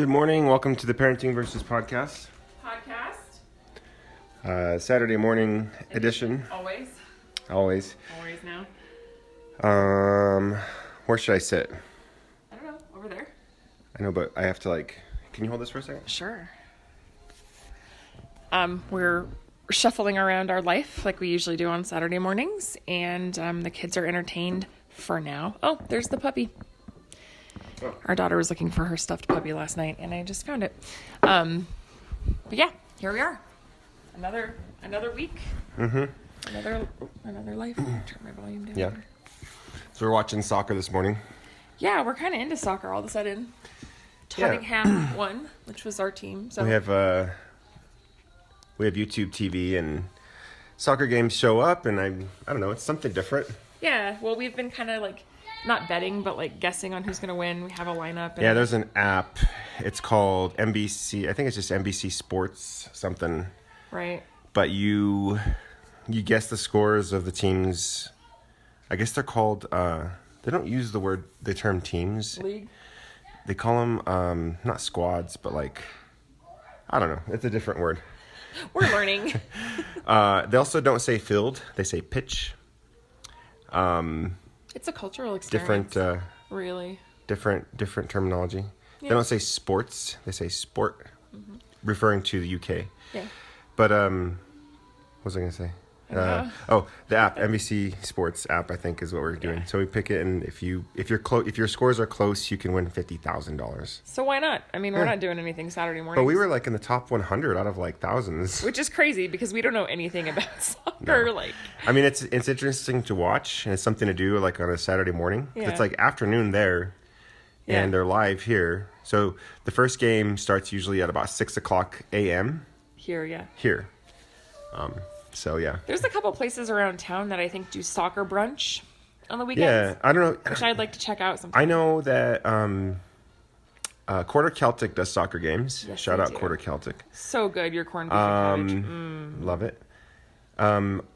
Good morning. Welcome to the Parenting Versus Podcast. Saturday morning edition. Always now. Where should I sit? I don't know. Over there. I know, but I have to can you hold this for a second? Sure. We're shuffling around our life like we usually do on Saturday mornings, and the kids are entertained for now. Oh, there's the puppy. Oh. Our daughter was looking for her stuffed puppy last night, and I just found it. But yeah, here we are. Another week. Mm-hmm. Another life. Turn my volume down. Yeah. So we're watching soccer this morning. Yeah, we're kind of into soccer all of a sudden. Tottenham won, which was our team. So we have YouTube TV and soccer games show up, and I don't know, it's something different. Yeah, well, we've been kind of not betting, but guessing on who's going to win. We have a lineup. Yeah, there's an app. It's called NBC. I think it's just NBC Sports something. Right. But you guess the scores of the teams. I guess they're called. They don't use the term teams. League. They call them not squads, but I don't know. It's a different word. We're learning. They also don't say field. They say pitch. It's a cultural experience. Different. Really. Different terminology. Yeah. They don't say sports. They say sport, referring to the UK. Yeah. But what was I gonna say? The app, NBC Sports app, I think is what we're doing. Yeah. So we pick it, and if your scores are close, you can win $50,000. So why not? I mean, we're not doing anything Saturday morning. But we were in the top 100 out of thousands, which is crazy because we don't know anything about soccer. No. I mean, it's interesting to watch, and it's something to do on a Saturday morning. Yeah. It's afternoon there, and they're live here. So the first game starts usually at about 6:00 a.m. Here. So yeah, there's a couple places around town that I think do soccer brunch on the weekends. Yeah, I don't know. Which I'd like to check out sometime. I know that Quarter Celtic does soccer games. Yes, Shout they out do. Quarter Celtic. So good, your corned beef and cabbage. Love it.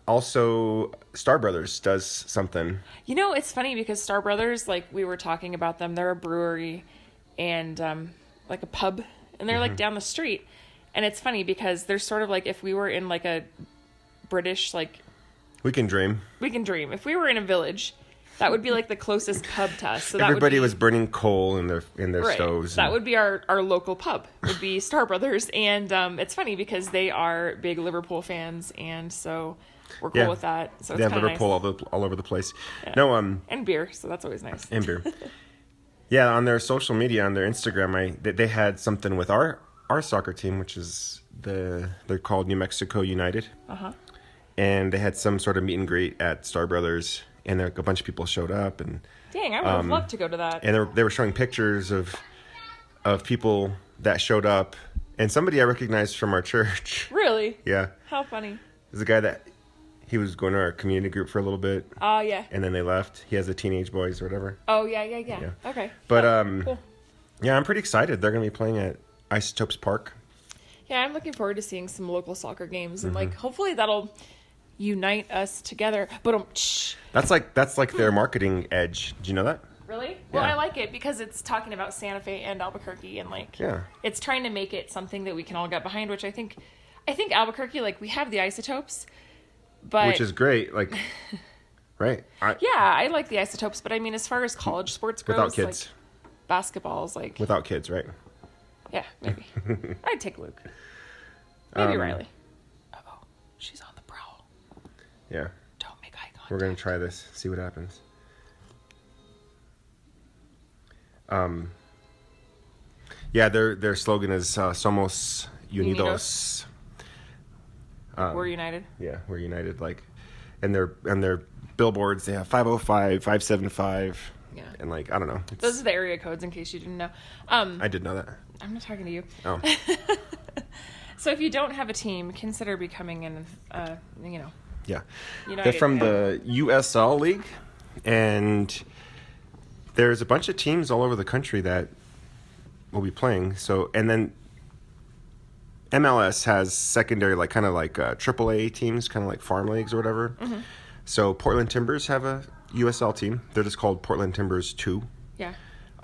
Also, Star Brothers does something. You know, it's funny because Star Brothers, we were talking about them, they're a brewery and a pub, and they're down the street. And it's funny because they're sort of if we were in a British We can dream. If we were in a village, that would be the closest pub to us. So everybody was burning coal in their right. stoves. That would be our local pub. Would be Star Brothers, and it's funny because they are big Liverpool fans, and so we're cool with that. So they it's have Liverpool nice. all over the place. Yeah. No, and beer, so that's always nice. And beer. Yeah, on their social media, on their Instagram, they had something with our soccer team, which is they're called New Mexico United. And they had some sort of meet and greet at Star Brothers, and a bunch of people showed up. And dang, I would have loved to go to that. And they were showing pictures of people that showed up, and somebody I recognized from our church. Really? Yeah. How funny. There's a guy that he was going to our community group for a little bit. Oh, yeah. And then they left. He has the teenage boys or whatever. Oh, yeah. Okay. But cool. Yeah, I'm pretty excited. They're going to be playing at Isotopes Park. Yeah, I'm looking forward to seeing some local soccer games, and hopefully that'll unite us together. But that's their marketing edge. Did you know that? Really? Well, I like it because it's talking about Santa Fe and Albuquerque, and it's trying to make it something that we can all get behind. Which I think Albuquerque, we have the Isotopes, but which is great. Right? I like the Isotopes, but I mean, as far as college sports goes, without kids, basketball's without kids, right? Yeah, maybe. I'd take Luke. Maybe Riley. Uh-oh. She's on the prowl. Yeah. Don't make eye contact. We're going to try this, see what happens. Yeah, their slogan is Somos Unidos. We're united. Yeah, we're united. And their billboards, they have 505, 575. Yeah. And I don't know. Those are the area codes in case you didn't know. I did know that. I'm not talking to you. Oh. So if you don't have a team, consider becoming Yeah. United. They're from the USL League, and there's a bunch of teams all over the country that will be playing. So, and then MLS has secondary, AAA teams, kind of like farm leagues or whatever. So Portland Timbers have a USL team. They're just called Portland Timbers 2. Yeah.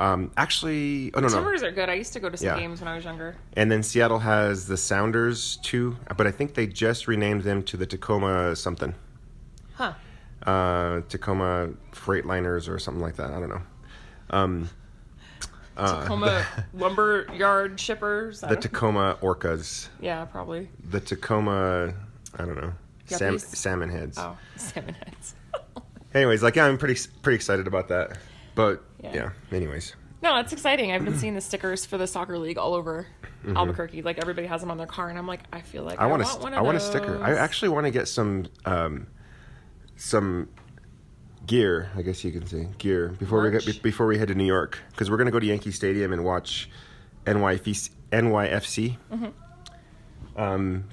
Actually, oh no, Timbers are good. I used to go to some Yeah. games when I was younger. And then Seattle has the Sounders too, but I think they just renamed them to the Tacoma something. Huh. Tacoma Freightliners or something like that. I don't know. Tacoma lumber yard shippers. The Tacoma Orcas. Yeah, probably. The Tacoma, I don't know, Yuppies? salmon heads. Oh, salmon heads. Anyways, like, yeah, I'm pretty excited about that. But yeah, anyways. No, it's exciting. I've been seeing the stickers for the soccer league all over Albuquerque. Like everybody has them on their car, and I'm like, I feel like I want one of I want a those. sticker. I actually want to get some gear. I guess you can say gear before before we head to New York, because we're gonna go to Yankee Stadium and watch NYFC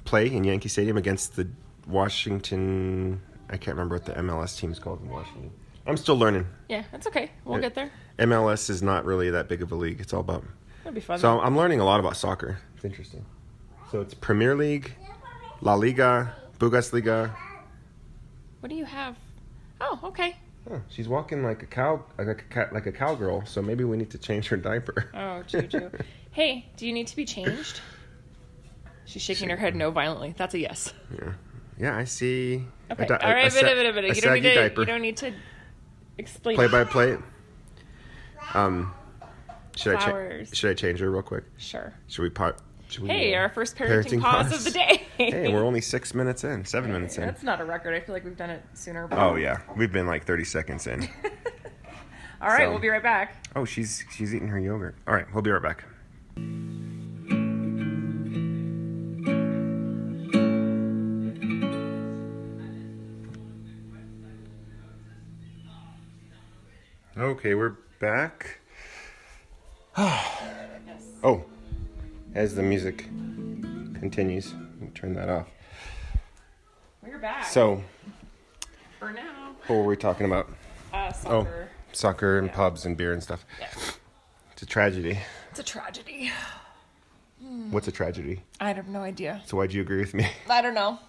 play in Yankee Stadium against the Washington. I can't remember what the MLS team's called in Washington. I'm still learning. Yeah, that's okay. We'll get there. MLS is not really that big of a league. It's all about. It'll be fun. So I'm learning a lot about soccer. It's interesting. So it's Premier League, La Liga, Bundesliga. What do you have? Oh, okay. Huh, she's walking like a cow, like a cowgirl. So maybe we need to change her diaper. Oh, Juju. Hey, do you need to be changed? She's shaking her head no violently. That's a yes. Yeah, I see. Okay. All right, bit. You don't need to explain. Play by play. Should I change her real quick? Sure. Should we Hey, our first parenting pause of the day. Hey, we're only 6 minutes in, 7 minutes in. That's not a record. I feel like we've done it sooner. But... Oh yeah, we've been like 30 seconds in. All right, we'll be right back. Oh, she's eating her yogurt. All right, we'll be right back. Okay, we're back. Oh, as the music continues, turn that off. We're back. So, for now, what were we talking about? Soccer. Soccer and pubs and beer and stuff. Yeah. It's a tragedy. It's a tragedy. What's a tragedy? I have no idea. So why'd you agree with me? I don't know.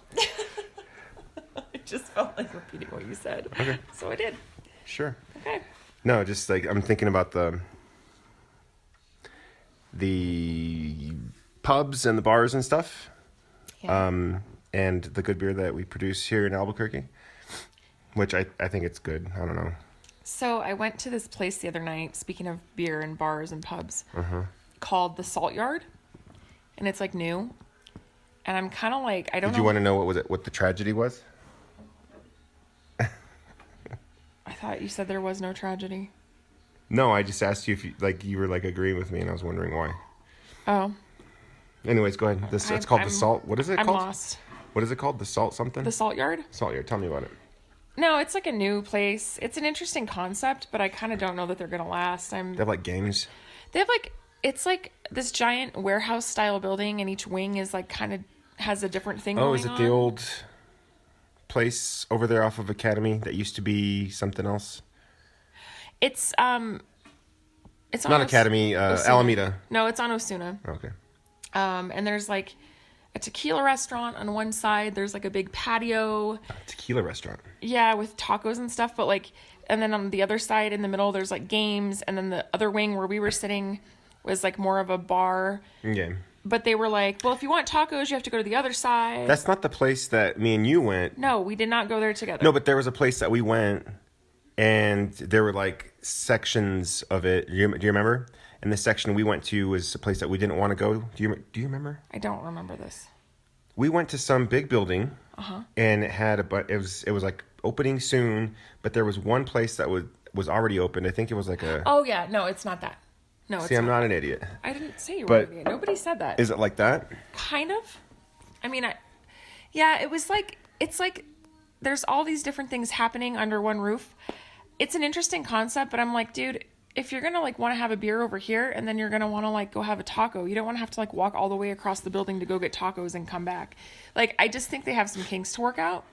It just felt like repeating what you said. Okay. So I did. Sure. Okay. No, just like I'm thinking about the pubs and the bars and stuff. Yeah. And the good beer that we produce here in Albuquerque, which I think it's good. I don't know. So I went to this place the other night, speaking of beer and bars and pubs, called the Salt Yard. And it's like new. And I'm kind of like, I don't know. Did you want to know what the tragedy was? I thought you said there was no tragedy. No, I just asked you if you were like agreeing with me, and I was wondering why. Oh. Anyways, go ahead. It's called the Salt. What is it called? I'm lost. What is it called? The Salt something? The Salt Yard? Salt Yard. Tell me about it. No, it's like a new place. It's an interesting concept, but I kind of don't know that they're going to last. They have like games. They have like, it's like this giant warehouse style building, and each wing is like kind of has a different thing going on. Oh, is it the old place over there off of Academy that used to be something else? It's not Academy, Alameda. No, it's on Osuna. Okay. And there's like a tequila restaurant on one side. There's like a big patio. A tequila restaurant. Yeah, with tacos and stuff. But like, and then on the other side in the middle, there's like games. And then the other wing where we were sitting was like more of a bar. Okay. But they were like, well, if you want tacos, you have to go to the other side. That's not the place that me and you went. No, we did not go there together. No, but there was a place that we went, and there were like sections of it. Do you remember? And the section we went to was a place that we didn't want to go. Do you remember? I don't remember this. We went to some big building, and it had it was like opening soon, but there was one place that was already open. I think it was like a. Oh yeah, no, it's not that. No, See, I'm not an idiot. I didn't say you were an idiot. Nobody said that. Is it like that? Kind of. I mean, yeah, it was like, it's like there's all these different things happening under one roof. It's an interesting concept, but I'm like, dude, if you're going to like want to have a beer over here and then you're going to want to like go have a taco, you don't want to have to like walk all the way across the building to go get tacos and come back. Like, I just think they have some kinks to work out.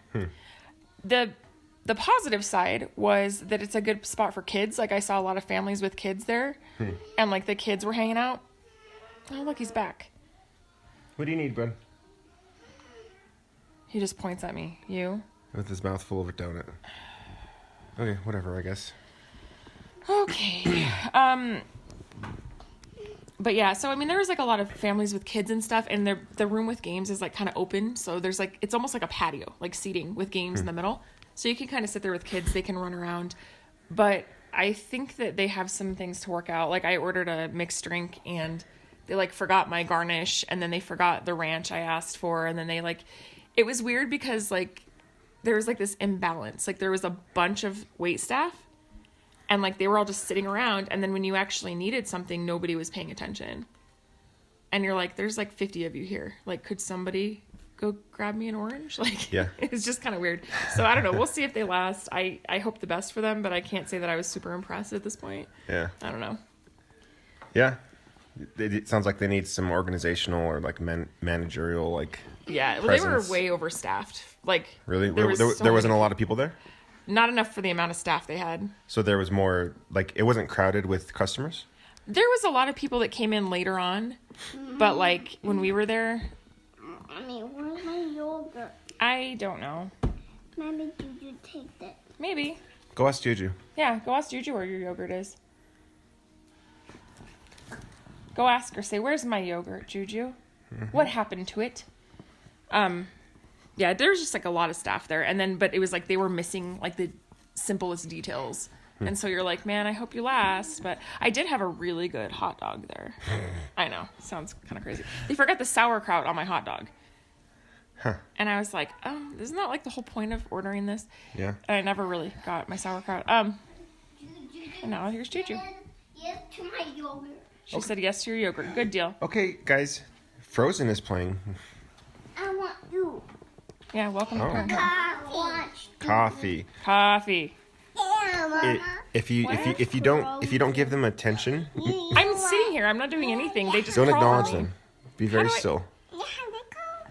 The positive side was that it's a good spot for kids. Like, I saw a lot of families with kids there, and like the kids were hanging out. Oh, look, he's back. What do you need, bud? He just points at me. You? With his mouth full of a donut. Okay, whatever, I guess. Okay. But yeah, so I mean, there was like a lot of families with kids and stuff, and the room with games is like kind of open, so there's like it's almost like a patio, like seating with games in the middle, so you can kind of sit there with kids. They can run around, but I think that they have some things to work out. Like I ordered a mixed drink, and they like forgot my garnish, and then they forgot the ranch I asked for, and then they like it was weird because like there was like this imbalance. Like there was a bunch of wait staff. And, like, they were all just sitting around. And then when you actually needed something, nobody was paying attention. And you're like, there's, like, 50 of you here. Like, could somebody go grab me an orange? Like, yeah. It's just kind of weird. So, I don't know. We'll see if they last. I hope the best for them, but I can't say that I was super impressed at this point. Yeah. I don't know. Yeah. It sounds like they need some organizational or, like, managerial, like, yeah. Well, presence. They were way overstaffed. Like, really? There wasn't a lot of people there? Not enough for the amount of staff they had. So there was more, like, it wasn't crowded with customers? There was a lot of people that came in later on, but, like, when we were there... Mommy, where's my yogurt? I don't know. Maybe Juju take that. Maybe. Go ask Juju. Yeah, go ask Juju where your yogurt is. Go ask her. Say, where's my yogurt, Juju? What happened to it? Yeah, there's just like a lot of staff there. And then, but it was like they were missing like the simplest details. And so you're like, man, I hope you last. But I did have a really good hot dog there. I know. Sounds kind of crazy. They forgot the sauerkraut on my hot dog. Huh. And I was like, isn't that like the whole point of ordering this? Yeah. And I never really got my sauerkraut. And now here's Juju. Yes to my yogurt. She said yes to your yogurt. Good deal. Okay, guys. Frozen is playing. I want you. Yeah, welcome to Parenthood. Coffee. Coffee. Yeah, Mama. If you don't give them attention, I'm sitting here. I'm not doing anything. They just don't crawl on acknowledge me. them. Be very do I- still. Yeah, they go.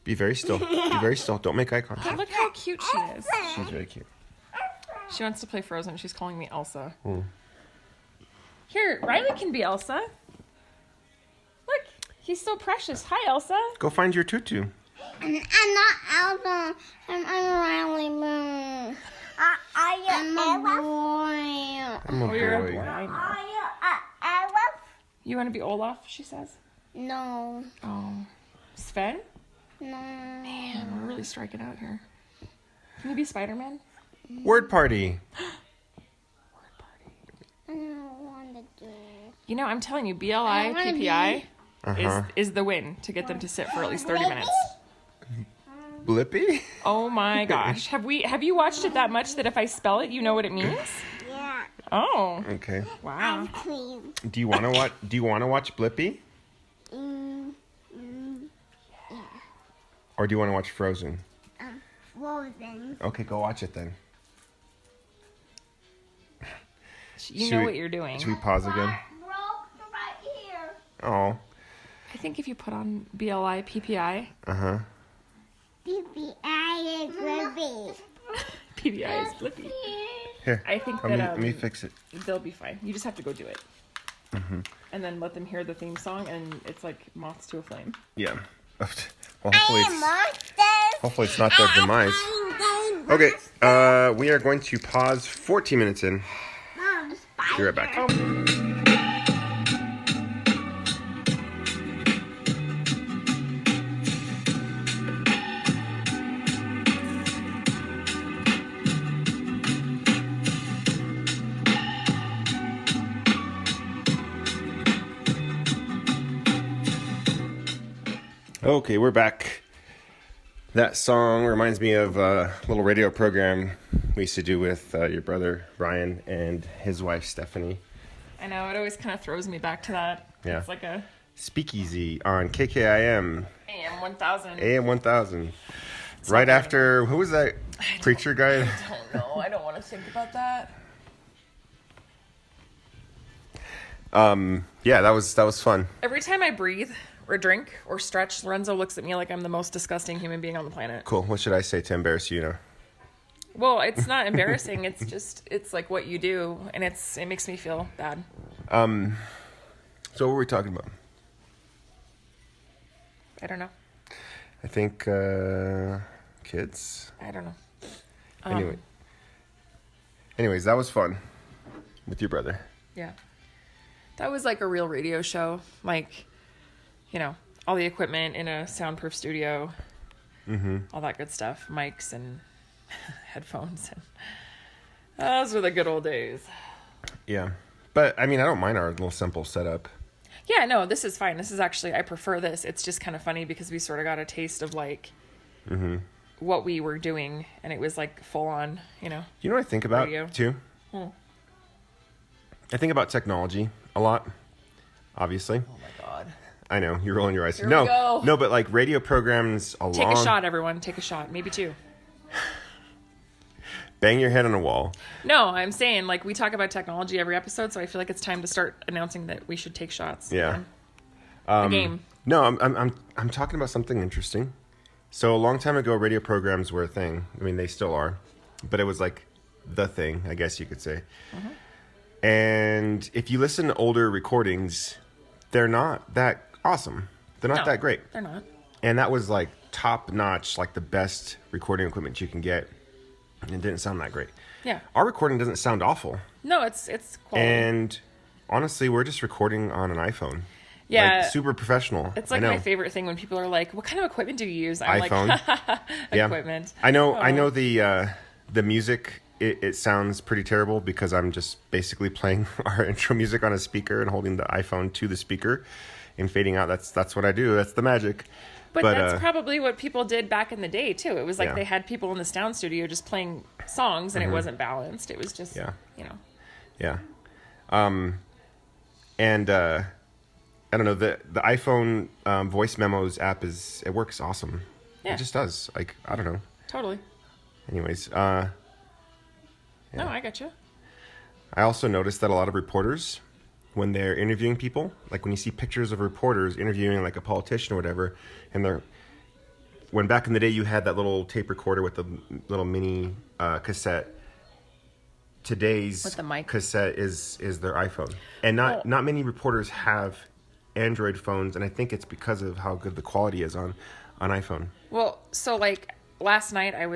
Be very still. Be very still. Don't make eye contact. Look how cute she is. She's very cute. She wants to play Frozen. She's calling me Elsa. Here, Riley can be Elsa. Look, he's so precious. Hi, Elsa. Go find your tutu. I'm not Elsa. I'm Riley Moon. I'm a boy. I'm a Oh, you're a boy. boy. I know. Are you Olaf? You want to be Olaf, she says. No. Oh. Sven? No. Man, we're really striking out here. Can you be Spider-Man? Word party. I don't want to do. You know, I'm telling you, BLI, I wanna PPI Uh-huh. is the win to get them to sit for at least 30 minutes. Blippy? Oh my gosh. Have you watched it that much that if I spell it, you know what it means? Yeah. Oh. Okay. Wow. Cream. Do you want to watch Blippy? Or do you want to watch Frozen? Frozen. Okay, go watch it then. You Should know we- what you're doing. Should we pause again? Broke right here. Oh. I think if you put on BLI, PPI, Uh-huh. PPI is Blippi. PPI is Blippi. Here. I think Let that me fix it. they'll be fine. You just have to go do it. And then let them hear the theme song, and it's like moths to a flame. Yeah. Well, hopefully it's not their demise. I'm Okay, we are going to pause 14 minutes in. Mom, Be right back. Okay, we're back. That song reminds me of a little radio program we used to do with your brother Ryan and his wife Stephanie. I know, it always kind of throws me back to that. Yeah. It's like a Speakeasy on KKIM AM 1000. AM 1000. Right after, who was that preacher guy? I don't know. I don't want to think about that. Yeah, that was fun. Every time I breathe or drink or stretch, Lorenzo looks at me like I'm the most disgusting human being on the planet. What should I say to embarrass you now? Well, it's not embarrassing. It's just, it's like what you do, and it makes me feel bad. So what were we talking about? I don't know. I think kids. I don't know. Anyways, that was fun. with your brother. Yeah. That was like a real radio show. Like, all the equipment in a soundproof studio. Mm-hmm. All that good stuff. Mics and headphones. And those were the good old days. Yeah. But, I mean, I don't mind our little simple setup. Yeah, no, this is fine. This is actually, I prefer this. It's just kind of funny because we sort of got a taste of like what we were doing, and it was like full on, You know what I think about radio. too? I think about technology a lot, obviously. Oh my God. I know, you're rolling your eyes. Here we go. No, but like radio programs Take a shot, everyone. Take a shot. Maybe two. Bang your head on a wall. No, I'm saying like we talk about technology every episode, so I feel like it's time to start announcing that we should take shots. Yeah. The game. No, I'm talking about something interesting. So a long time ago, radio programs were a thing. I mean, they still are, but it was like the thing, I guess you could say. And if you listen to older recordings, they're not that awesome. They're not that great. They're not. And that was like top notch, like the best recording equipment you can get. And it didn't sound that great. Yeah. Our recording doesn't sound awful. No, it's quality. And honestly, we're just recording on an iPhone. Yeah. Like, super professional. It's like my favorite thing when people are like, "What kind of equipment do you use?" I'm iPhone. like, "Equipment." I know the music. It sounds pretty terrible because I'm just basically playing our intro music on a speaker and holding the iPhone to the speaker and fading out. That's what I do. That's the magic. But that's probably what people did back in the day too. It was like Yeah. they had people in the sound studio just playing songs, and it wasn't balanced. It was just, Yeah. And I don't know, the iPhone voice memos app it works awesome. Yeah. It just does. Like, I don't know. Totally. Anyways, No, I got you. I also noticed that a lot of reporters, when they're interviewing people, like when you see pictures of reporters interviewing like a politician or whatever, and when back in the day you had that little tape recorder with the little mini cassette, today's With the mic. cassette is their iPhone. And not many reporters have Android phones, and I think it's because of how good the quality is on iPhone. Well, so like last night I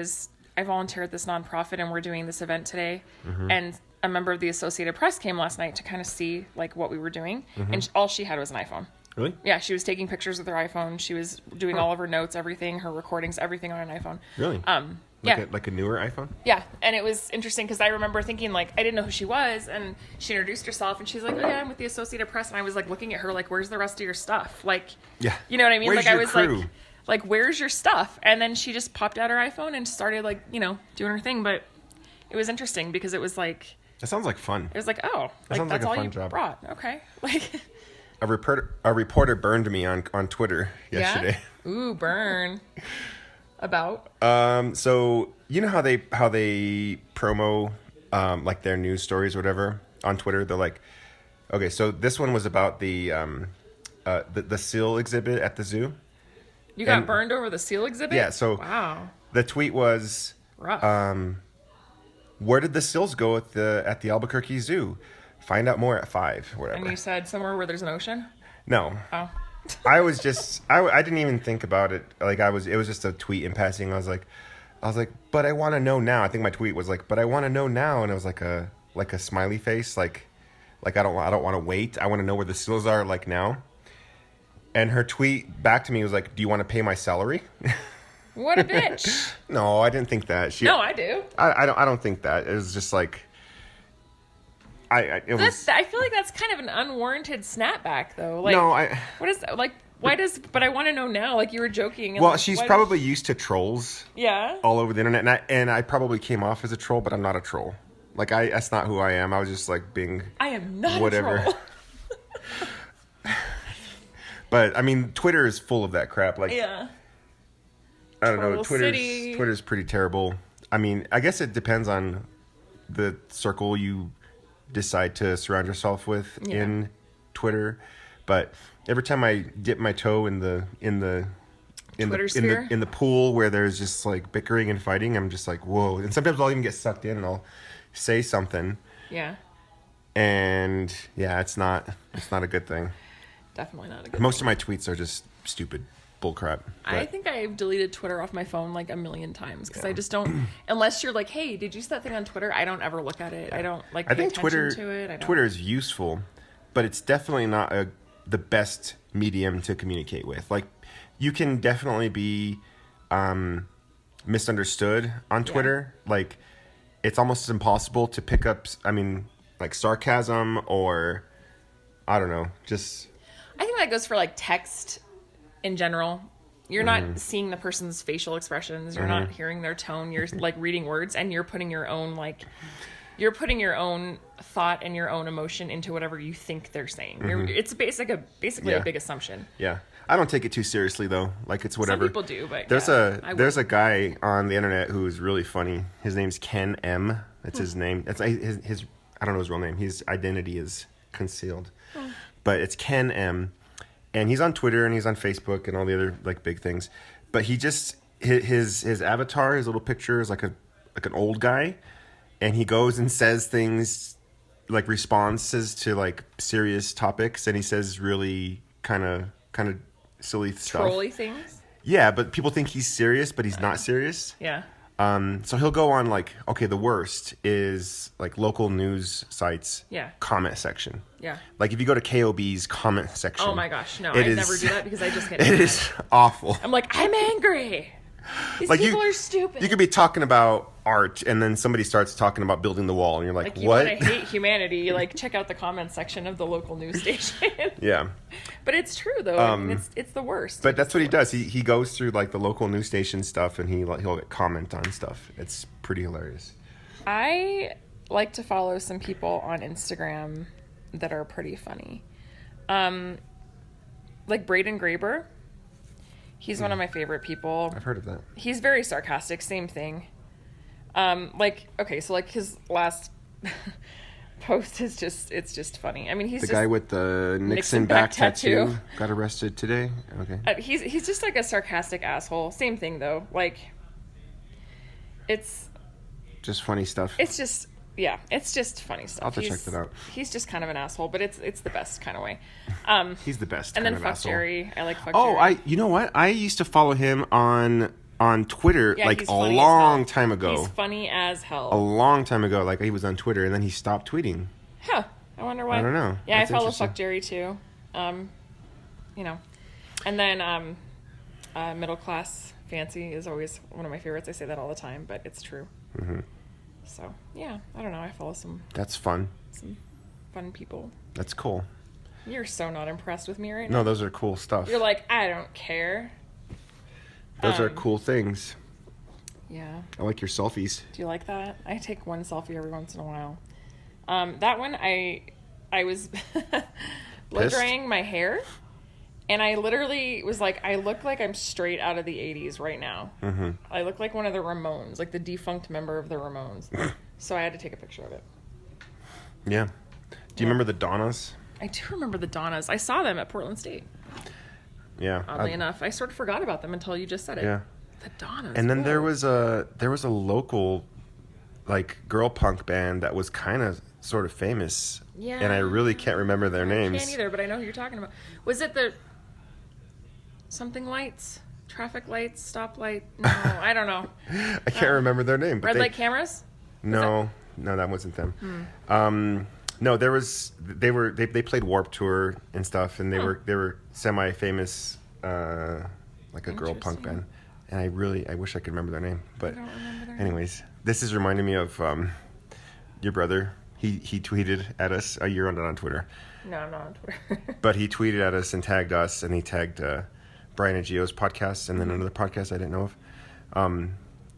volunteered at this nonprofit, and we're doing this event today, and a member of the Associated Press came last night to kind of see like what we were doing, and all she had was an iPhone. Really? Yeah, she was taking pictures with her iPhone. She was doing all of her notes, everything, her recordings, everything on an iPhone. Really? Yeah. Like a newer iPhone? Yeah, and it was interesting because I remember thinking, like, I didn't know who she was, and she introduced herself, and she's like, "Oh yeah, I'm with the Associated Press," and I was like looking at her like, "Where's the rest of your stuff?" Like, Yeah. you know what I mean? Where's like your I was crew? like, "Where's your stuff?" And then she just popped out her iPhone and started like, doing her thing. But it was interesting because it was like, That sounds like fun. it was like, oh, like sounds like that's a all fun you job. brought, okay? Like, A reporter burned me on Twitter yesterday. yeah, ooh, burn. About So you know how they promo like their news stories or whatever on Twitter? They're like, okay, so this one was about the seal exhibit at the zoo. you got and- burned over the seal exhibit? Yeah, so wow, the tweet was, rough. where did the seals go at the Albuquerque Zoo? Find out more at 5 or whatever. And you said somewhere where there's an ocean? No. Oh. I was just I didn't even think about it. Like it was just a tweet in passing. I was like, but I want to know now. I think my tweet was like, but I want to know now, and it was like a smiley face, like I don't want to wait. I want to know where the seals are like now. And her tweet back to me was like, do you want to pay my salary? What a bitch. No, I didn't think that. No, I do. I don't think that. It was just like I feel like that's kind of an unwarranted snapback, though. Like, No, what is like? Why does? But I want to know now. Like you were joking. And well, like, she's why probably used to trolls. Yeah. All over the internet, and I probably came off as a troll, but I'm not a troll. Like that's not who I am. I was just like being. I am not whatever. A troll. But I mean, Twitter is full of that crap. Like, Yeah. I don't know. Troll City. Twitter's pretty terrible. I mean, I guess it depends on the circle you decide to surround yourself with in Twitter. But every time I dip my toe in the pool where there's just like bickering and fighting, I'm just like, whoa. And sometimes I'll even get sucked in and I'll say something. Yeah. And yeah, it's not a good thing. Definitely not a good. Most of my tweets are just stupid bullcrap. I think I've deleted Twitter off my phone like a million times because I just don't. Unless you're like, hey, did you see that thing on Twitter? I don't ever look at it. I don't like. I think pay Twitter attention to it. I don't. Twitter is useful, but it's definitely not the best medium to communicate with. Like, you can definitely be misunderstood on Twitter. Like, it's almost impossible to pick up. I mean, like sarcasm or I don't know, just. I think that goes for like text in general. You're not seeing the person's facial expressions. You're not hearing their tone. You're like reading words, and you're putting your own thought and your own emotion into whatever you think they're saying. It's basically a big assumption. Yeah. I don't take it too seriously though. Like, it's whatever. Some people do, but there's a guy on the internet who's really funny. His name's Ken M. That's his name. That's his I don't know his real name. His identity is concealed. But it's Ken M. And he's on Twitter and he's on Facebook and all the other like big things. But he just his avatar, his little picture is like an old guy, and he goes and says things like responses to like serious topics, and he says really kind of silly stuff. Trolly things. Yeah, but people think he's serious, but he's not serious. Yeah. So he'll go on like, okay, the worst is like local news sites. Yeah. Comment section. Yeah. Like if you go to KOB's comment section. Oh my gosh, no! I never do that because I just get. It is awful. I'm like, I'm angry. These like people are stupid. You could be talking about art, and then somebody starts talking about building the wall, and you're like, you what? Want to hate humanity? Like, check out the comment section of the local news station. Yeah. But it's true though. I mean, it's the worst. But that's what he does. He goes through like the local news station stuff, and he'll comment on stuff. It's pretty hilarious. I like to follow some people on Instagram that are pretty funny. Like Braden Graeber. He's one of my favorite people. I've heard of that. He's very sarcastic. Same thing. Like, okay, so like his last post is it's just funny. I mean, he's the just guy with the Nixon back tattoo got arrested today. Okay. He's just like a sarcastic asshole. Same thing though. Like, it's just funny stuff. It's just funny stuff. I'll have to check that out. He's just kind of an asshole, but it's the best kind of way. He's the best. And kind then of Fuck asshole. Jerry. I like Fuck Jerry. Oh, you know what? I used to follow him on Twitter Yeah, like he's a funny as long hell. time ago. He's funny as hell. A long time ago, like he was on Twitter, and then he stopped tweeting. Huh. I wonder why. I don't know. Yeah, That's I follow interesting. Fuck Jerry too. You know. And then Middle Class Fancy is always one of my favorites. I say that all the time, but it's true. Mm-hmm. So, yeah, I don't know. I follow some That's fun. fun people. That's cool. You're so not impressed with me right now. No, those are cool stuff. You're like, I don't care. Those are cool things. Yeah. I like your selfies. Do you like that? I take one selfie every once in a while. That one, I was blow drying my hair, and I literally was like, I look like I'm straight out of the 80s right now. Mm-hmm. I look like one of the Ramones, like the defunct member of the Ramones. So I had to take a picture of it. Yeah. Do you remember the Donnas? I do remember the Donnas. I saw them at Portland State. Yeah. Oddly enough, I sort of forgot about them until you just said it. Yeah. The Donnas. And then whoa. there was a local like girl punk band that was kind of sort of famous. Yeah. And I really can't remember their names. I can't either, but I know who you're talking about. Was it the something lights? Traffic lights? Stoplight? No, I don't know. I can't remember their name. But Red light cameras? No, that wasn't them. No, they played Warped Tour and stuff, and they were semi-famous, like a girl punk band. And I wish I could remember their name. But anyways, this is reminding me of your brother. He tweeted at us. You're not on Twitter. No, I'm not on Twitter. But he tweeted at us and tagged us, and he tagged Brian and Gio's podcast, and then another podcast I didn't know of.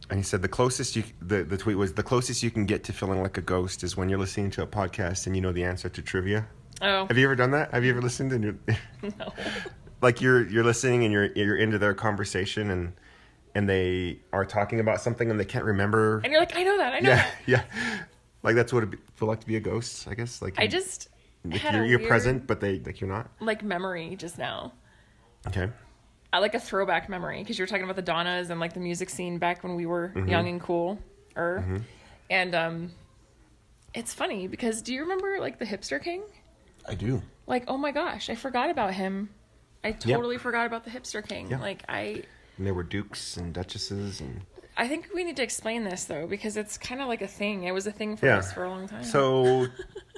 And he said the tweet was, the closest you can get to feeling like a ghost is when you're listening to a podcast and you know the answer to trivia. Oh. Have you ever done that? Have you ever listened and No. like you're listening and you're into their conversation and they are talking about something and they can't remember. And you're like, I know that. I know that. Yeah. Like that's what it'd feel like to be a ghost, I guess. Like I just like had you're weird, present, but you're not. like memory just now. Okay. I like a throwback memory because you were talking about the Donnas and like the music scene back when we were young and cool. And it's funny because do you remember like the Hipster King? I do. Like, oh my gosh, I forgot about him. I totally forgot about the Hipster King. Yeah. And there were dukes and duchesses and... I think we need to explain this, though, because it's kind of like a thing. It was a thing for us for a long time. So,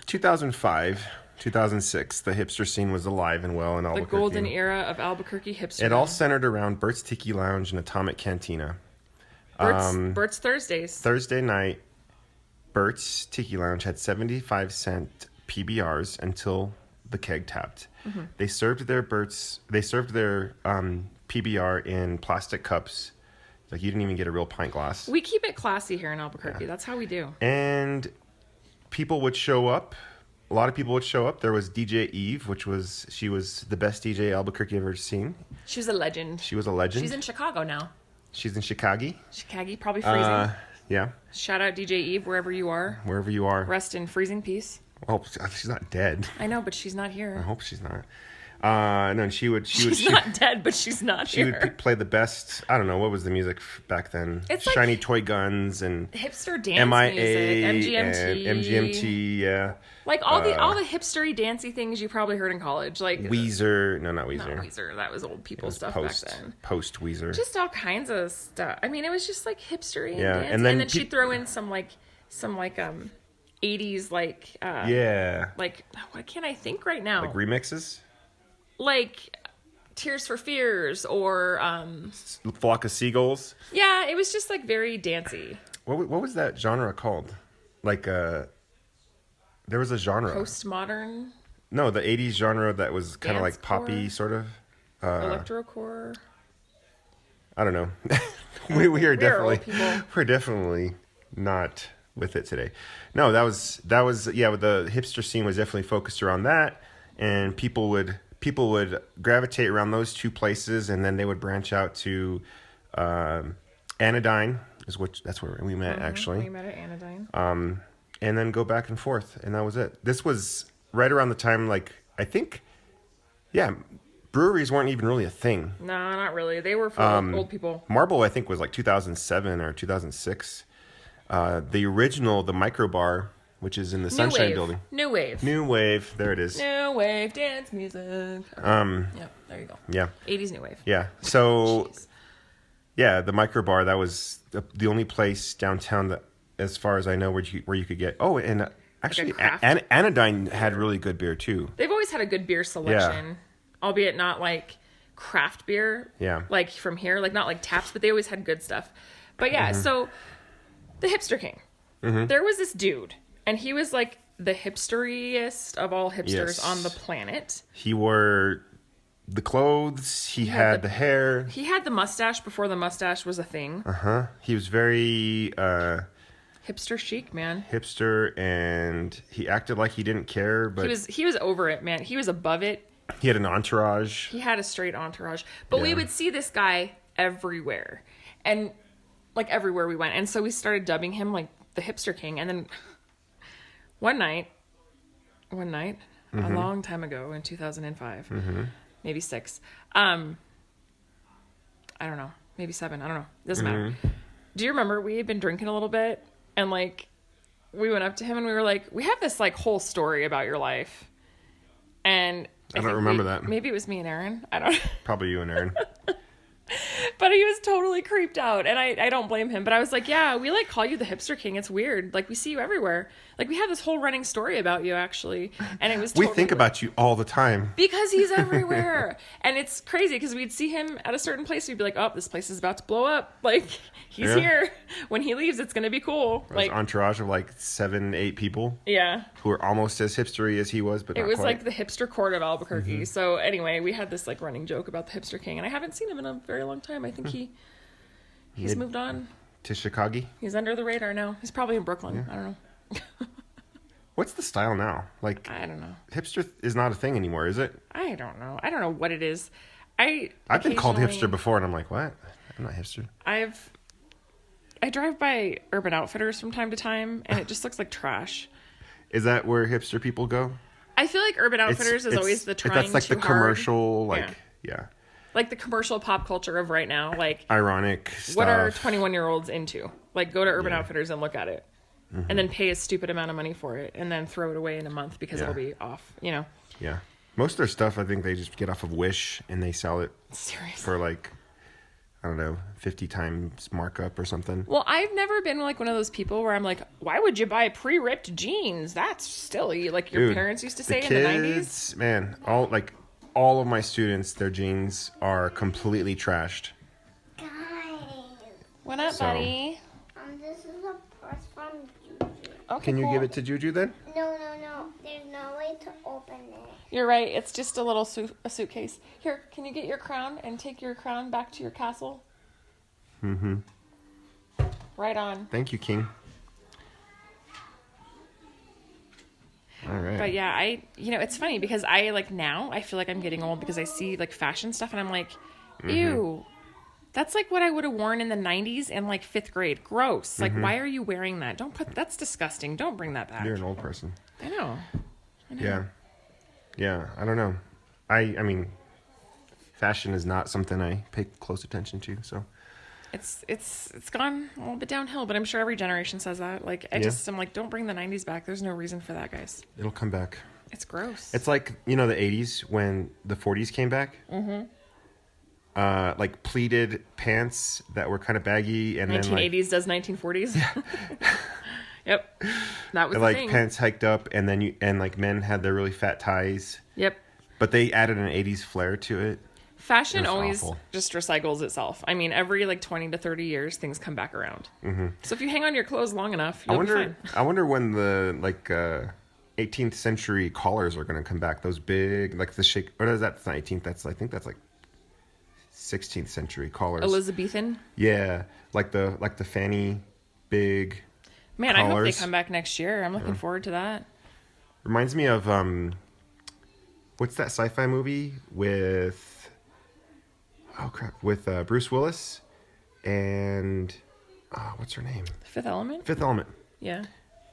2005, 2006, the hipster scene was alive and well in Albuquerque. The golden era of Albuquerque hipster. It all centered around Bert's Tiki Lounge and Atomic Cantina. Bert's Thursdays. Thursday night, Bert's Tiki Lounge had 75-cent PBRs until the keg tapped. Mm-hmm. They served their PBR in plastic cups. Like, you didn't even get a real pint glass. We keep it classy here in Albuquerque. That's how we do. And people would show up. A lot of people would show up. There was DJ Eve, she was the best DJ Albuquerque ever seen. She was a legend. She was a legend. She's in Chicago now. She's in Chicago. Chicago, probably freezing. Yeah. Shout out DJ Eve, wherever you are. Wherever you are. Rest in freezing peace. Oh, she's not dead. I know, but she's not here. I hope she's not. No, and she's not dead, but she's not here. She would play the best. I don't know what was the music back then. It's Shiny like Toy Guns and hipster dance MIA music, MGMT, and MGMT. Yeah, like all the hipstery dancey things you probably heard in college, like Weezer. No, not Weezer. Not Weezer. That was old people stuff back then. Post Weezer. Just all kinds of stuff. I mean, it was just like hipstery and dancey. And then she'd throw in some 80s like what can't I think right now? Like remixes. Like Tears for Fears or Flock of Seagulls. Yeah, it was just like very dancey. What was that genre called? Like there was a genre. Postmodern. No, the 80s genre that was kind of like poppy sort of. Electrocore. I don't know. we're definitely not with it today. No, that was the hipster scene was definitely focused around that, and people would gravitate around those two places, and then they would branch out to Anodyne, that's where we met actually. We met at Anodyne. And then go back and forth, and that was it. This was right around the time, like, I think, breweries weren't even really a thing. No, not really. They were for old people. Marble, I think, was like 2007 or 2006. The original, the Micro Bar, which is in the Sunshine Building. New Wave. There it is. New Wave dance music. Yep, there you go. Yeah. 80s New Wave. Yeah. So, the Micro Bar, that was the only place downtown that, as far as I know, where you could get. Oh, and actually, Anodyne had really good beer too. They've always had a good beer selection, albeit not like craft beer. Yeah. Like from here, like not like taps, but they always had good stuff. But so the Hipster King, there was this dude, and he was like the hipsteriest of all hipsters on the planet. He wore the clothes. He had the hair. He had the mustache before the mustache was a thing. He was very hipster chic, man. Hipster, and he acted like he didn't care, but he was over it, man. He was above it. He had an entourage. He had a straight entourage. But we would see this guy everywhere. And like everywhere we went. And so we started dubbing him like the Hipster King. And then one night, a long time ago in 2005, maybe 6, I don't know, maybe 7, I don't know, doesn't matter. Do you remember we had been drinking a little bit, and like we went up to him and we were like, we have this like whole story about your life, and I don't remember that. Maybe it was me and Aaron, I don't know. Probably you and Aaron. But he was totally creeped out, and I don't blame him. But I was like, yeah, we like call you the Hipster King. It's weird. Like we see you everywhere. Like we have this whole running story about you actually, and it was totally we think about you all the time because he's everywhere. And it's crazy because we'd see him at a certain place, we'd be like, oh, this place is about to blow up. Like he's here. When he leaves, it's gonna be cool. Like entourage of like 7-8 people. Yeah, who were almost as hipstery as he was, but it not was quite. Like the hipster court of Albuquerque. So anyway, we had this like running joke about the Hipster King, and I haven't seen him in a very long time. I think he's moved on to Chicago. He's under the radar now. He's probably in Brooklyn. I don't know. What's the style now? Like I don't know. Hipster is not a thing anymore, is it? I don't know. I don't know what it is. I've been called hipster before, and I'm like, what? I'm not hipster. I drive by Urban Outfitters from time to time, and it just looks like trash. Is that where hipster people go? I feel like Urban Outfitters is always the trying that's like too the commercial, hard. Like the commercial pop culture of right now, like ironic stuff. What are 21-year-olds into? Like go to Urban Outfitters and look at it, and then pay a stupid amount of money for it, and then throw it away in a month because it'll be off. You know. Yeah. Most of their stuff, I think they just get off of Wish and they sell it Seriously. for like, I don't know, 50 times markup or something. Well, I've never been like one of those people where I'm like, why would you buy pre-ripped jeans? That's silly. Like your Dude, parents used to say the in the kids, 90s. man, all of my students, their jeans are completely trashed. Guys, What up, So- buddy? this is a purse from Juju. Okay, Can you cool. give it to Juju then? No. There's no way to open it. You're right. It's just a little a suitcase. Here, can you get your crown and take your crown back to your castle? Mm-hmm. Right on. Thank you, King. All right. But yeah, it's funny because I like now I feel like I'm getting old because I see like fashion stuff and I'm like, ew, that's like what I would have worn in the 90s and like 5th grade. Gross. Like, why are you wearing that? That's disgusting. Don't bring that back. You're an old person. I know. Yeah. I don't know. I mean, fashion is not something I pay close attention to. So It's gone a little bit downhill, but I'm sure every generation says that. Like, I'm like, don't bring the 90s back. There's no reason for that, guys. it'll come back. It's gross. It's like, the 80s when the 40s came back. Mm-hmm. Like pleated pants that were kind of baggy, and 1980s does 1940s. Yep, that was then the like thing. pants hiked up, and then like men had their really fat ties. Yep. But they added an 80s flair to it. Fashion It was always awful. just recycles itself. I mean, every like 20 to 30 years, things come back around. Mm-hmm. So if you hang on your clothes long enough, you'll be fine. I wonder when the 18th century collars are going to come back. Those big, like the shake. What is that? That's not 18th. I think that's like 16th century collars. Elizabethan. Yeah, like the fanny, big. Man, I hope they collars. come back next year. I'm looking forward to that. Reminds me of what's that sci-fi movie with? Oh crap! With Bruce Willis and what's her name? Fifth Element. Fifth Element. Yeah.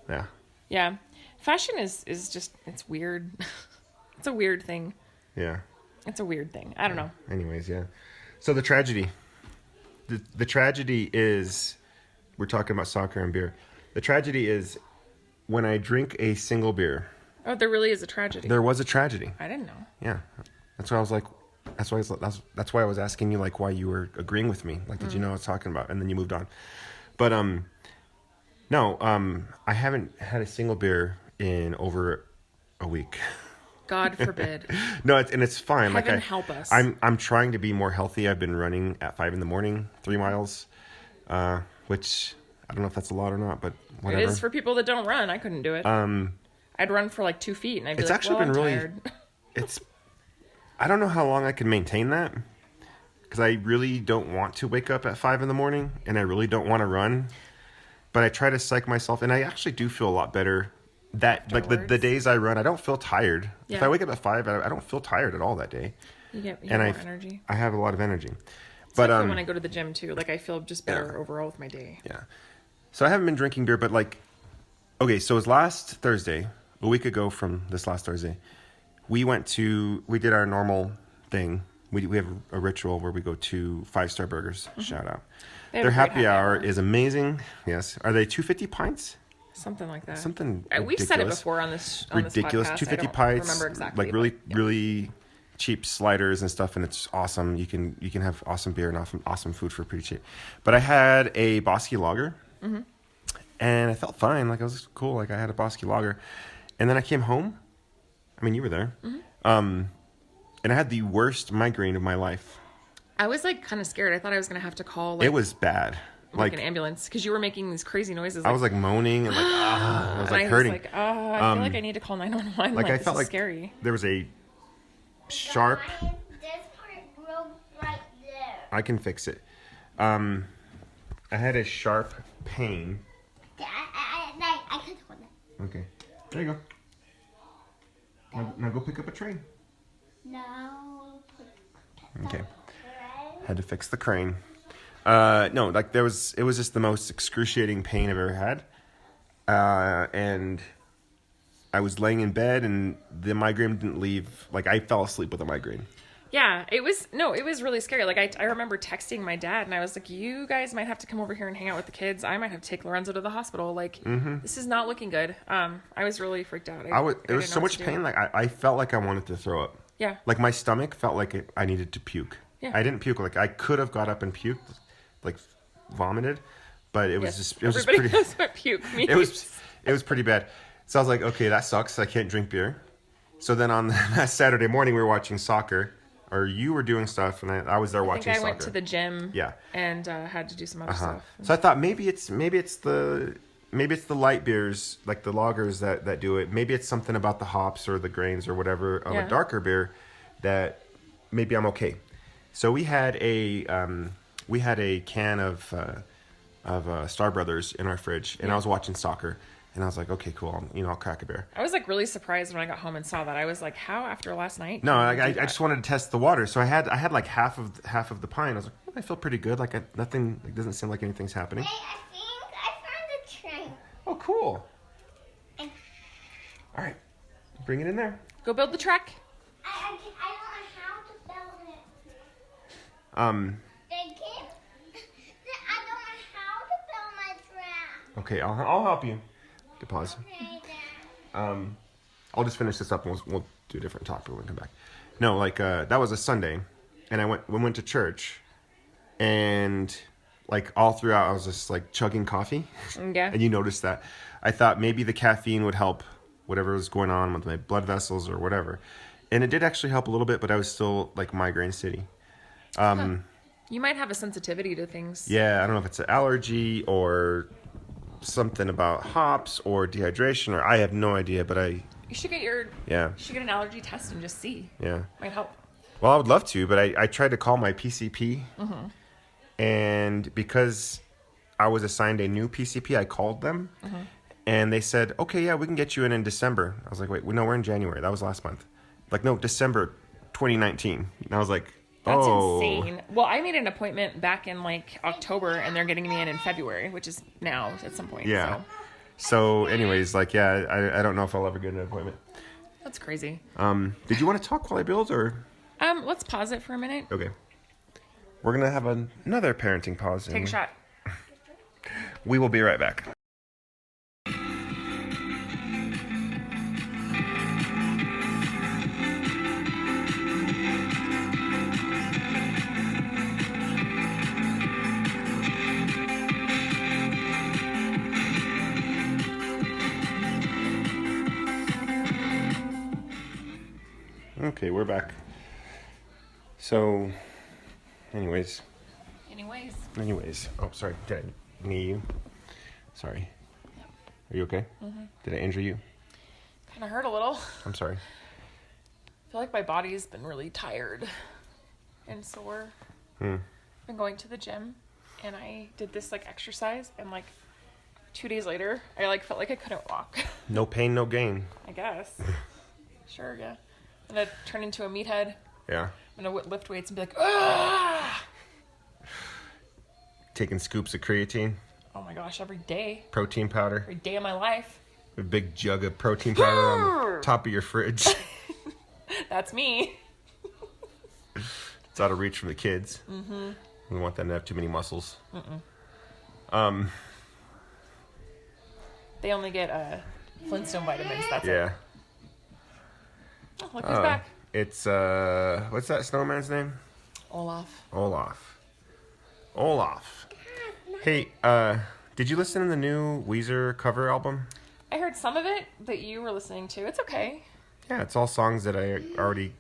Yeah. Yeah. Fashion is just, it's weird. It's a weird thing. Yeah. It's a weird thing. I don't know. Anyways, yeah. So the tragedy. The tragedy is, we're talking about soccer and beer. The tragedy is when I drink a single beer. Oh, there really is a tragedy. There was a tragedy. I didn't know. Yeah. That's why I was like, that's why I was asking you like why you were agreeing with me. Like, did you know what I was talking about? And then you moved on. But no, I haven't had a single beer in over a week. God forbid. No, it's fine. Heaven like help us. I'm trying to be more healthy. I've been running at 5 a.m, 3 miles, which I don't know if that's a lot or not, but whatever. It is for people that don't run. I couldn't do it. I'd run for like 2 feet and I'd be It's like, actually well, been I'm really. tired. I don't know how long I can maintain that because I really don't want to wake up at 5 a.m. and I really don't want to run, but I try to psych myself, and I actually do feel a lot better. That like the Afterwards. days I run, I don't feel tired. If Yeah. I wake up at 5, I don't feel tired at all that day. You get and more energy. I have a lot of energy. But But when I go to the gym too, like I feel just better overall with my day. yeah. So I haven't been drinking beer, but like, okay, so it was last Thursday, a week ago from this last Thursday, we did our normal thing. We have a ritual where we go to 5-Star Burgers. Shout out. They have Their a great happy hour is amazing. Yes. Are they 250 pints? Something like that. Something We've said it ridiculous. before on this Ridiculous. podcast. 250 I don't pints. remember exactly. Like really, but, yeah. really cheap sliders and stuff, and it's awesome. You can have awesome beer and awesome food for pretty cheap. But I had a Bosky Lager, and I felt fine. Like it was cool. Like I had a Bosky Lager, and then I came home. I mean, you were there, and I had the worst migraine of my life. I was like kind of scared. I thought I was going to have to call like, It was bad. like an ambulance because you were making these crazy noises. Like, I was like moaning and like I was like and hurting. I was like, I feel like I need to call 911. Like I this felt is like scary. there was a sharp. This part broke right there. I can fix it. I had a sharp pain. I can hold it. Okay, there you go. Now go pick up a train. No. Okay, had to fix the crane. No, like it was just the most excruciating pain I've ever had. And I was laying in bed and the migraine didn't leave. Like I fell asleep with a migraine. Yeah, it was really scary. Like I remember texting my dad and I was like, you guys might have to come over here and hang out with the kids. I might have to take Lorenzo to the hospital. Like this is not looking good. I was really freaked out. It was so much pain. Like I felt like I wanted to throw up. Yeah. Like my stomach felt like I needed to puke. Yeah. I didn't puke. Like I could have got up and puked, like vomited, but it was just Everybody pretty. knows what puke means. It was pretty bad. So I was like, okay, that sucks. I can't drink beer. So then on that Saturday morning, we were watching soccer, or you were doing stuff, and I was there watching soccer. I went to the gym. Yeah. And had to do some other stuff. So I thought maybe it's the light beers, like the lagers that do it. Maybe it's something about the hops or the grains or whatever of a darker beer that maybe I'm okay. So we had a can of Star Brothers in our fridge, and I was watching soccer, and I was like, okay, cool, I'll crack a beer. I was like really surprised when I got home and saw that. I was like, how after last night? No, I just wanted to test the water, so I had like half of the pint. I was like, I feel pretty good. Like nothing, like doesn't seem like anything's happening. Hey, I think I found a train. Oh, cool. All right, bring it in there. Go build the track. I don't know how to build it. I don't know how to build my track. Okay, I'll help you. Good pause. Okay, Dad. I'll just finish this up and we'll do a different topic when we come back. No, like that was a Sunday, and we went to church, and like all throughout I was just like chugging coffee. Yeah. And you noticed that. I thought maybe the caffeine would help whatever was going on with my blood vessels or whatever. And it did actually help a little bit, but I was still like migraine city. You might have a sensitivity to things. Yeah, I don't know if it's an allergy or something about hops or dehydration, or I have no idea, but You should get yeah. You should get an allergy test and just see. Yeah. Might help. Well, I would love to, but I tried to call my PCP, and because I was assigned a new PCP, I called them, and they said, okay, yeah, we can get you in December. I was like, wait, no, we're in January. That was last month. Like, no, December 2019. And I was like, That's insane. Well, I made an appointment back in like October, and they're getting me in February, which is now at some point. Yeah. So anyways, like, yeah, I don't know if I'll ever get an appointment. That's crazy. Did you want to talk while I build, or? Let's pause it for a minute. Okay. We're going to have another parenting pause. Take a shot. We will be right back. Okay, we're back. So, anyways. Oh, sorry. Did I knee you? Sorry. Yep. Are you okay? Did I injure you? Kind of hurt a little. I'm sorry. I feel like my body's been really tired and sore. I've been going to the gym, and I did this like exercise, and like 2 days later, I like felt like I couldn't walk. No pain, no gain. I guess. Sure, yeah. I'm gonna turn into a meathead. Yeah. I'm gonna lift weights and be like, ah! Taking scoops of creatine. Oh my gosh, every day. Protein powder. Every day of my life. A big jug of protein powder on the top of your fridge. That's me. It's out of reach from the kids. We don't want them to have too many muscles. They only get Flintstone vitamins, that's Yeah. it. Oh, look who's back. It's, what's that snowman's name? Olaf. Olaf. Hey, did you listen to the new Weezer cover album? I heard some of it that you were listening to. It's okay. Yeah, it's all songs that I already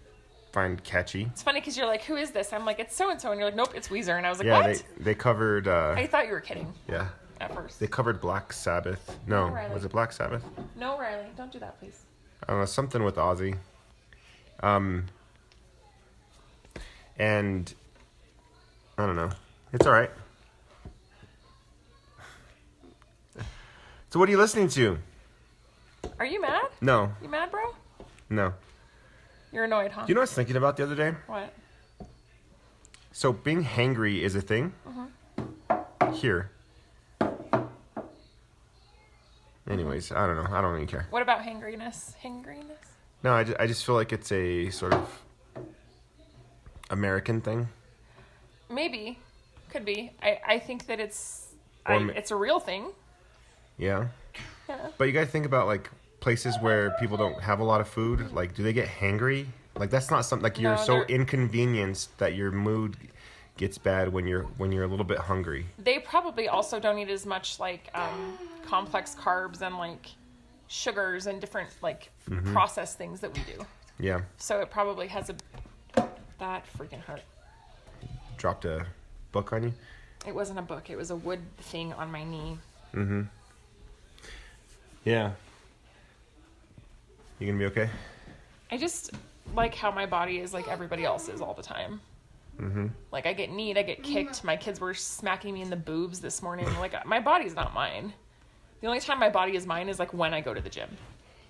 find catchy. It's funny because you're like, who is this? I'm like, it's so-and-so. And you're like, nope, it's Weezer. And I was like, Yeah, what? they covered, I thought you were kidding yeah, at first. they covered Black Sabbath. No, Riley. was it Black Sabbath? No, Riley, don't do that, please. I don't know, something with Ozzy. And I don't know. It's all right. So what are you listening to? Are you mad? No, You mad, bro? no. You're annoyed, huh? Do you know what I was thinking about the other day? What? So being hangry is a thing. Here. Anyways, I don't know. I don't even care. What about hangriness? Hangriness? No, I just feel like it's a sort of American thing. Maybe. Could be. I think that it's a real thing. Yeah. Yeah. But you gotta think about like places where people don't have a lot of food. Like, do they get hangry? Like, that's not something like you're so inconvenienced that your mood gets bad when you're a little bit hungry. They probably also don't eat as much like complex carbs and like sugars and different like processed things that we do. Yeah. So it probably has that freaking hurt. Dropped a book on you? It wasn't a book. It was a wood thing on my knee. Mm-hmm. Yeah. You gonna be okay? I just like how my body is like everybody else's all the time. Mm-hmm. Like I get kneed, I get kicked. My kids were smacking me in the boobs this morning. Like my body's not mine. The only time my body is mine is like when I go to the gym.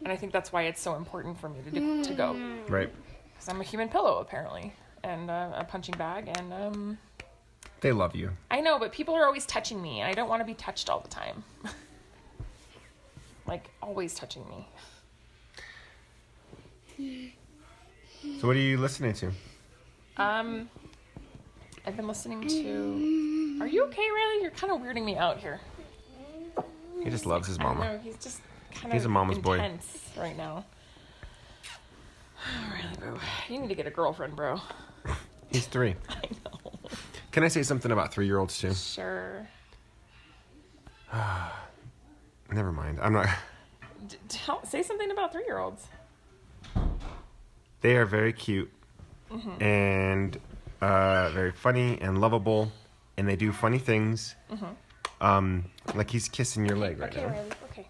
And I think that's why it's so important for me to go. Right. Because I'm a human pillow apparently. And a punching bag and they love you. I know, but people are always touching me and I don't want to be touched all the time. Like always touching me. So what are you listening to? I've been listening to... Are you okay, Riley? You're kind of weirding me out here. He just loves his mama. I know, he's just kind of He's a mama's boy. intense right now. Riley, bro. You need to get a girlfriend, bro. He's 3. I know. Can I say something about 3-year-olds too? Sure. Never mind. I'm not... Say something about 3-year-olds. They are very cute and very funny and lovable, and they do funny things. Like he's kissing your leg right Okay, now. Riley. Okay.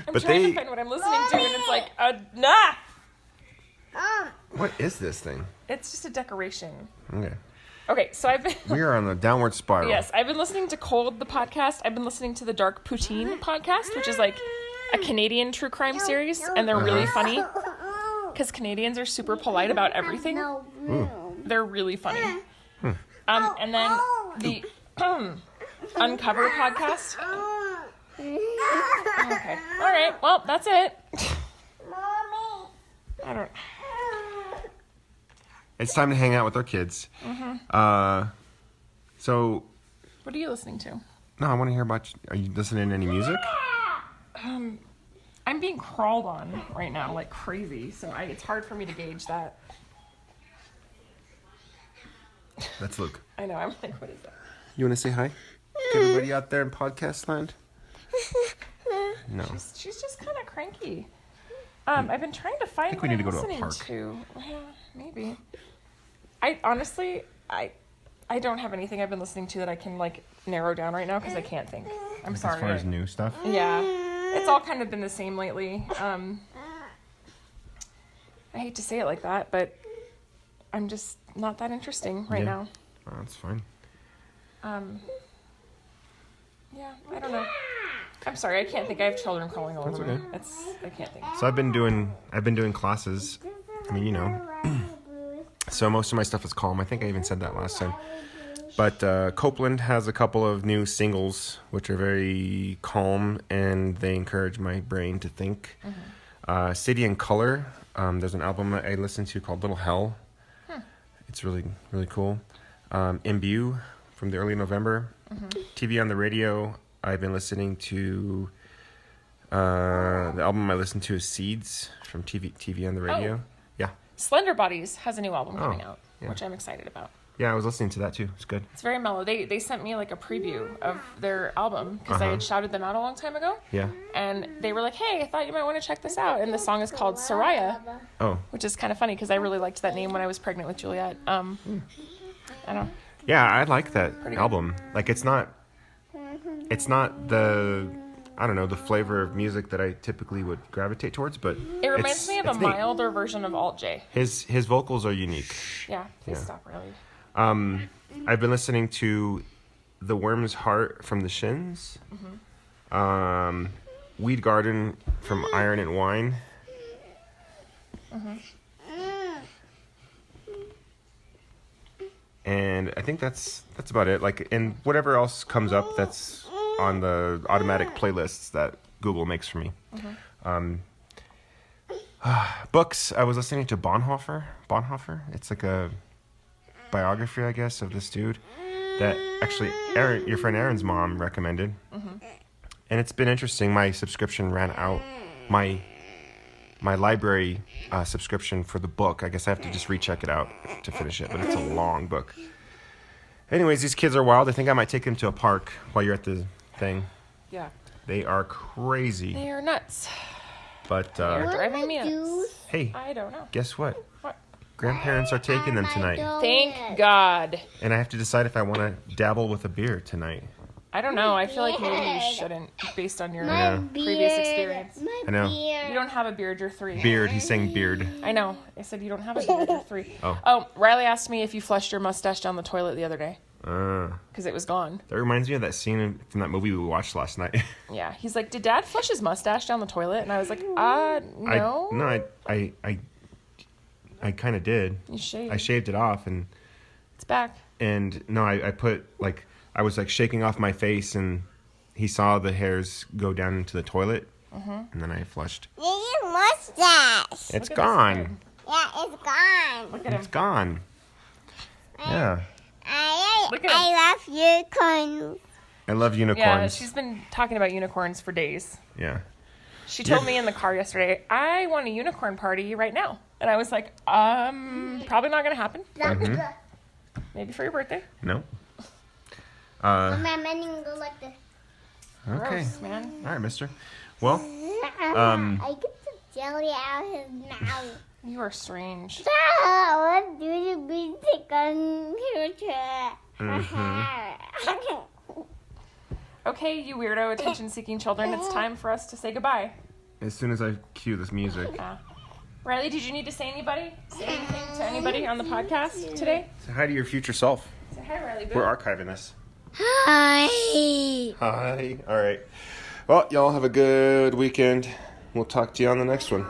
I'm But trying they- to find what I'm listening to, and it's like, nah! What is this thing? It's just a decoration. Okay. Okay, so I've been... We are on the downward spiral. Yes, I've been listening to Cold, the podcast. I've been listening to the Dark Poutine podcast, which is like a Canadian true crime series, and they're really funny because Canadians are super polite about everything. They're really funny. And then the Uncover podcast. Okay. All right. Well, that's it. I don't... It's time to hang out with our kids. So... What are you listening to? No, I want to hear about... Are you listening to any music? I'm being crawled on right now like crazy, so it's hard for me to gauge that. That's Luke. I know, I'm like, what is that? You want to say hi to everybody out there in podcast land? No. She's just kind of cranky. I've been trying to find think we what need to I'm go to a listening park. to. Yeah, maybe. I honestly, I don't have anything I've been listening to that I can like narrow down right now because I can't think. I'm sorry. As far as new stuff? Yeah, it's all kind of been the same lately. I hate to say it like that, but I'm just not that interesting right now. Oh, that's fine. Yeah, I don't know. I'm sorry, I can't think. I have children crawling all over me. okay. I can't think. So I've been doing classes. I mean, you know. So most of my stuff is calm. I think I even said that last time. But Copeland has a couple of new singles which are very calm and they encourage my brain to think. City and Color. There's an album I listened to called Little Hell. It's really, really cool. Imbue from the early November. TV on the Radio. I've been listening to the album I listened to is Seeds from TV on the Radio. Oh. Yeah. Slender Bodies has a new album coming out, yeah. which I'm excited about. Yeah, I was listening to that too. It's good. It's very mellow. They sent me like a preview of their album because I had shouted them out a long time ago. Yeah. And they were like, hey, I thought you might want to check this out. And the song is called Soraya, Oh. which is kind of funny because I really liked that name when I was pregnant with Juliet. I don't know. Yeah, I like that Pretty good. album. Like it's not the I don't know, the flavor of music that I typically would gravitate towards, but It reminds me of a it's neat. milder version of Alt J. His vocals are unique. Yeah, please Yeah. stop, really. I've been listening to The Worm's Heart from the Shins. Weed Garden from Iron and Wine. And I think that's about it. Like, and whatever else comes up that's on the automatic playlists that Google makes for me. Books. I was listening to Bonhoeffer. It's like a biography, I guess, of this dude that actually your friend Aaron's mom recommended. And it's been interesting. My subscription ran out. My library subscription for the book. I guess I have to just recheck it out to finish it, but it's a long book. Anyways, these kids are wild. I think I might take them to a park while you're at the thing. Yeah. They are crazy. They are nuts. But They're driving me nuts. hey, I don't know. guess what? What? Grandparents are taking them tonight. Thank God. And I have to decide if I want to dabble with a beer tonight. I don't know. I feel like maybe you shouldn't, based on your Yeah. previous experience. I know. You don't have a beard, you're 3. Beard. He's saying beard. I know. I said you don't have a beard, you're 3. Oh. Riley asked me if you flushed your mustache down the toilet the other day. Because it was gone. That reminds me of that scene from that movie we watched last night. Yeah. He's like, did Dad flush his mustache down the toilet? And I was like, no. I kind of did. You shaved. I shaved it off and It's back. no, I put like I was like shaking off my face and he saw the hairs go down into the toilet and then I flushed. Your mustache. It's Look at this gone. beard. Yeah, it's gone. Look at him. It's gone. Yeah. Look at him. I love unicorns. I love Yeah, unicorns. she's been talking about unicorns for days. Yeah. She told me in the car yesterday, I want a unicorn party right now. And I was like, probably not going to happen. Maybe for your birthday. No. I'm going to go like this. Okay. Gross, man. All right, mister. Well, I get the jelly out of his mouth. You are strange. What do you mean take on Okay, you weirdo attention-seeking children, it's time for us to say goodbye. as soon as I cue this music. Riley, did you need to say anything to anybody on the podcast today? Say hi to your future self. Say hi, Riley. Boo. We're archiving this. Hi. Hi. All right. Well, y'all have a good weekend. We'll talk to you on the next one.